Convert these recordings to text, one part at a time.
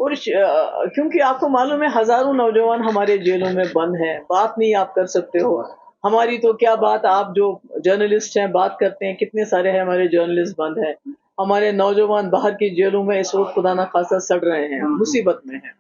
اور کیونکہ آپ کو معلوم ہے ہزاروں نوجوان ہمارے جیلوں میں بند ہیں، بات نہیں آپ کر سکتے ہو. ہماری تو کیا بات، آپ جو جرنلسٹ ہیں بات کرتے ہیں، کتنے سارے ہیں ہمارے جرنلسٹ بند ہیں. ہمارے نوجوان باہر کی جیلوں میں اس وقت خدا نہ خاصا سڑ رہے ہیں، مصیبت میں ہیں.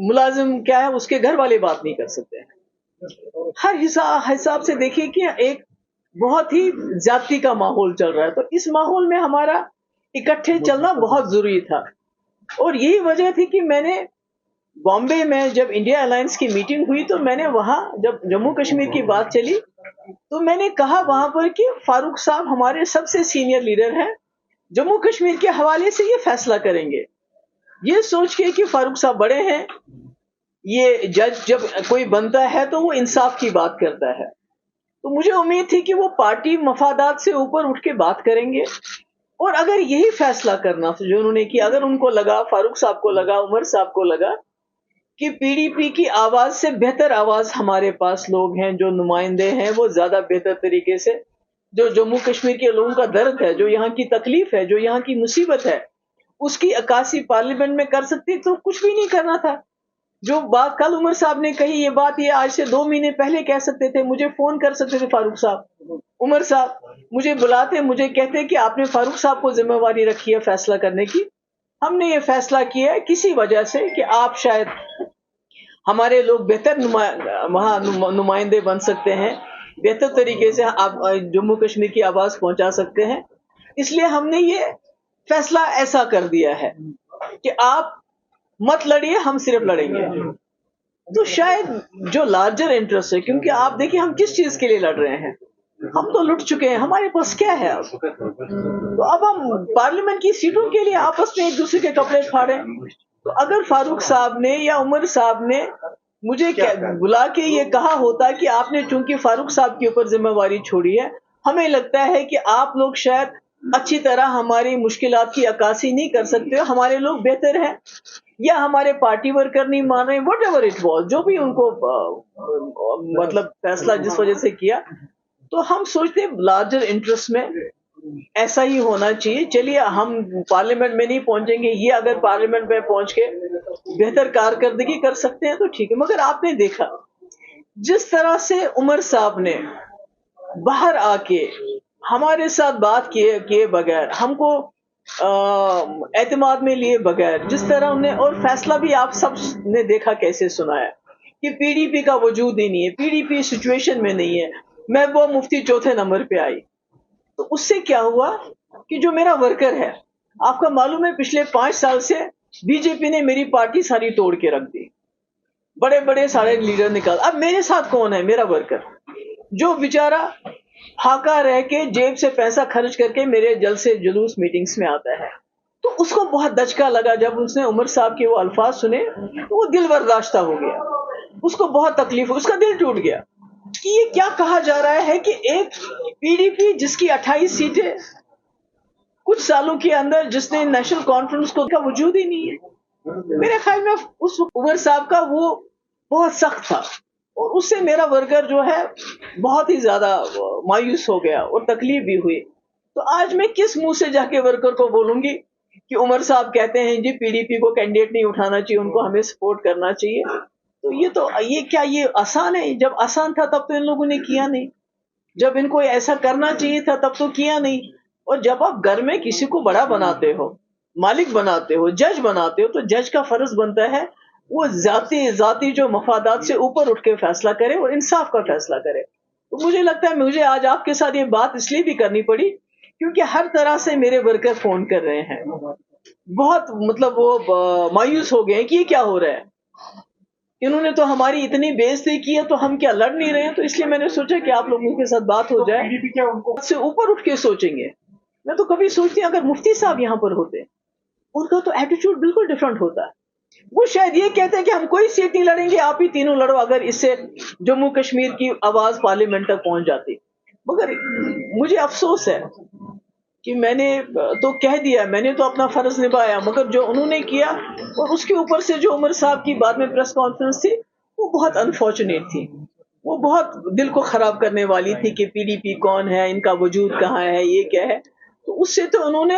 ملازم کیا ہے، اس کے گھر والے بات نہیں کر سکتے ہیں. ہر حساب سے دیکھیے کہ ایک بہت ہی زیادتی کا ماحول چل رہا ہے. تو اس ماحول میں ہمارا اکٹھے چلنا بہت ضروری تھا. اور یہی وجہ تھی کہ میں نے بامبے میں جب انڈیا الائنس کی میٹنگ ہوئی تو میں نے وہاں جب جموں کشمیر کی بات چلی تو میں نے کہا وہاں پر کہ فاروق صاحب ہمارے سب سے سینئر لیڈر ہیں، جموں کشمیر کے حوالے سے یہ فیصلہ کریں گے. یہ سوچ کے کہ فاروق صاحب بڑے ہیں، یہ جج جب کوئی بنتا ہے تو وہ انصاف کی بات کرتا ہے، تو مجھے امید تھی کہ وہ پارٹی مفادات سے اوپر اٹھ کے بات کریں گے. اور اگر یہی فیصلہ کرنا جو انہوں نے کیا، اگر ان کو لگا، فاروق صاحب کو لگا، عمر صاحب کو لگا کہ پی ڈی پی کی آواز سے بہتر آواز ہمارے پاس لوگ ہیں، جو نمائندے ہیں وہ زیادہ بہتر طریقے سے جو جموں کشمیر کے لوگوں کا درد ہے، جو یہاں کی تکلیف ہے، جو یہاں کی مصیبت ہے، اس کی عکاسی پارلیمنٹ میں کر سکتی تو کچھ بھی نہیں کرنا تھا. جو بات کل عمر صاحب نے کہی، یہ بات یہ آج سے 2 مہینے پہلے کہہ سکتے تھے. مجھے فون کر سکتے تھے فاروق صاحب، عمر صاحب مجھے بلاتے، مجھے کہتے کہ آپ نے فاروق صاحب کو ذمہ واری رکھی ہے فیصلہ کرنے کی. ہم نے یہ فیصلہ کیا ہے کسی وجہ سے کہ آپ شاید ہمارے لوگ بہتر وہاں نمائندے بن سکتے ہیں، بہتر طریقے سے آپ جموں کشمیر کی آواز پہنچا سکتے ہیں. اس لیے ہم نے یہ فیصلہ ایسا کر دیا ہے کہ آپ مت لڑیے، ہم صرف لڑیں گے. تو شاید جو لارجر انٹرسٹ ہے، کیونکہ آپ دیکھیں ہم کس چیز کے لیے لڑ رہے ہیں، ہم تو لٹ چکے ہیں، ہمارے پاس کیا ہے اب. تو اب ہم پارلیمنٹ کی سیٹوں کے لیے آپس میں ایک دوسرے کے کپڑے پھاڑیں. تو اگر فاروق صاحب نے یا عمر صاحب نے مجھے بلا کے یہ کہا ہوتا کہ آپ نے چونکہ فاروق صاحب کے اوپر ذمہ واری چھوڑی ہے، ہمیں لگتا ہے کہ آپ لوگ شاید اچھی طرح ہماری مشکلات کی عکاسی نہیں کر سکتے، ہمارے لوگ بہتر ہیں، یا ہمارے پارٹی ورکر نہیں مان رہے، وٹ ایور اٹ واز، جو بھی ان کو مطلب فیصلہ جس وجہ سے کیا. تو ہم سوچتے لارجر انٹرسٹ میں ایسا ہی ہونا چاہیے. چلیے ہم پارلیمنٹ میں نہیں پہنچیں گے، یہ اگر پارلیمنٹ میں پہنچ کے بہتر کارکردگی کر سکتے ہیں تو ٹھیک ہے. مگر آپ نے دیکھا جس طرح سے عمر صاحب نے باہر آ کے ہمارے ساتھ بات کیے بغیر، ہم کو اعتماد میں لیے بغیر، جس طرح انہیں، اور فیصلہ بھی آپ سب نے دیکھا کیسے سنایا کہ پی ڈی پی کا وجود ہی نہیں ہے، پی ڈی پی سچویشن میں نہیں ہے. محبوبہ مفتی چوتھے نمبر پہ آئی. تو اس سے کیا ہوا کہ جو میرا ورکر ہے، آپ کا معلوم ہے پچھلے 5 سال سے بی جے پی نے میری پارٹی ساری توڑ کے رکھ دی، بڑے بڑے سارے لیڈر نکال. اب میرے ساتھ کون ہے؟ میرا ورکر، جو بیچارہ پھاکا رہ کے جیب سے پیسہ خرچ کر کے میرے جلسے جلوس میٹنگز میں آتا ہے. تو اس کو بہت دھچکا لگا جب اس نے عمر صاحب کے وہ الفاظ سنے، تو وہ دل برداشتہ ہو گیا، اس کو بہت تکلیف، اس کا دل ٹوٹ گیا کہ یہ کیا کہا جا رہا ہے کہ ایک پی ڈی پی جس کی 28 سیٹیں کچھ سالوں کے اندر، جس نے نیشنل کانفرنس کو کا وجود ہی نہیں ہے. میرے خیال میں اس عمر صاحب کا وہ بہت سخت تھا، اور اس سے میرا ورکر جو ہے بہت ہی زیادہ مایوس ہو گیا اور تکلیف بھی ہوئی. تو آج میں کس منہ سے جا کے ورکر کو بولوں گی کہ عمر صاحب کہتے ہیں جی پی ڈی پی کو کینڈیڈیٹ نہیں اٹھانا چاہیے، ان کو ہمیں سپورٹ کرنا چاہیے. تو یہ کیا یہ آسان ہے؟ جب آسان تھا تب تو ان لوگوں نے کیا نہیں، جب ان کو ایسا کرنا چاہیے تھا تب تو کیا نہیں. اور جب آپ گھر میں کسی کو بڑا بناتے ہو، مالک بناتے ہو، جج بناتے ہو، تو جج کا فرض بنتا ہے وہ ذاتی جو مفادات سے اوپر اٹھ کے فیصلہ کرے اور انصاف کا فیصلہ کرے. تو مجھے لگتا ہے مجھے آج آپ کے ساتھ یہ بات اس لیے بھی کرنی پڑی کیونکہ ہر طرح سے میرے ورکر فون کر رہے ہیں، بہت مطلب وہ مایوس ہو گئے ہیں کہ یہ کیا ہو رہا ہے، انہوں نے تو ہماری اتنی بے عزتی کی ہے تو ہم کیا لڑ نہیں رہے ہیں. تو اس لیے میں نے سوچا کہ آپ لوگوں کے ساتھ بات ہو جائے، ان کو سے اوپر اٹھ کے سوچیں گے. میں تو کبھی سوچتی ہوں اگر مفتی صاحب یہاں پر ہوتے، ان کا تو ایٹیٹیوڈ بالکل ڈفرنٹ ہوتا ہے. وہ شاید یہ کہتے ہیں کہ ہم کوئی سیٹ نہیں لڑیں گے، آپ ہی تینوں لڑو، اگر اس سے جموں کشمیر کی آواز پارلیمنٹ تک پہنچ جاتی. مگر مجھے افسوس ہے کہ میں نے تو کہہ دیا، میں نے تو اپنا فرض نبھایا، مگر جو انہوں نے کیا، اور اس کے اوپر سے جو عمر صاحب کی بعد میں پریس کانفرنس تھی وہ بہت انفارچونیٹ تھی، وہ بہت دل کو خراب کرنے والی تھی کہ پی ڈی پی کون ہے، ان کا وجود کہاں ہے، یہ کیا ہے. تو اس سے تو انہوں نے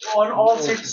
on all seats.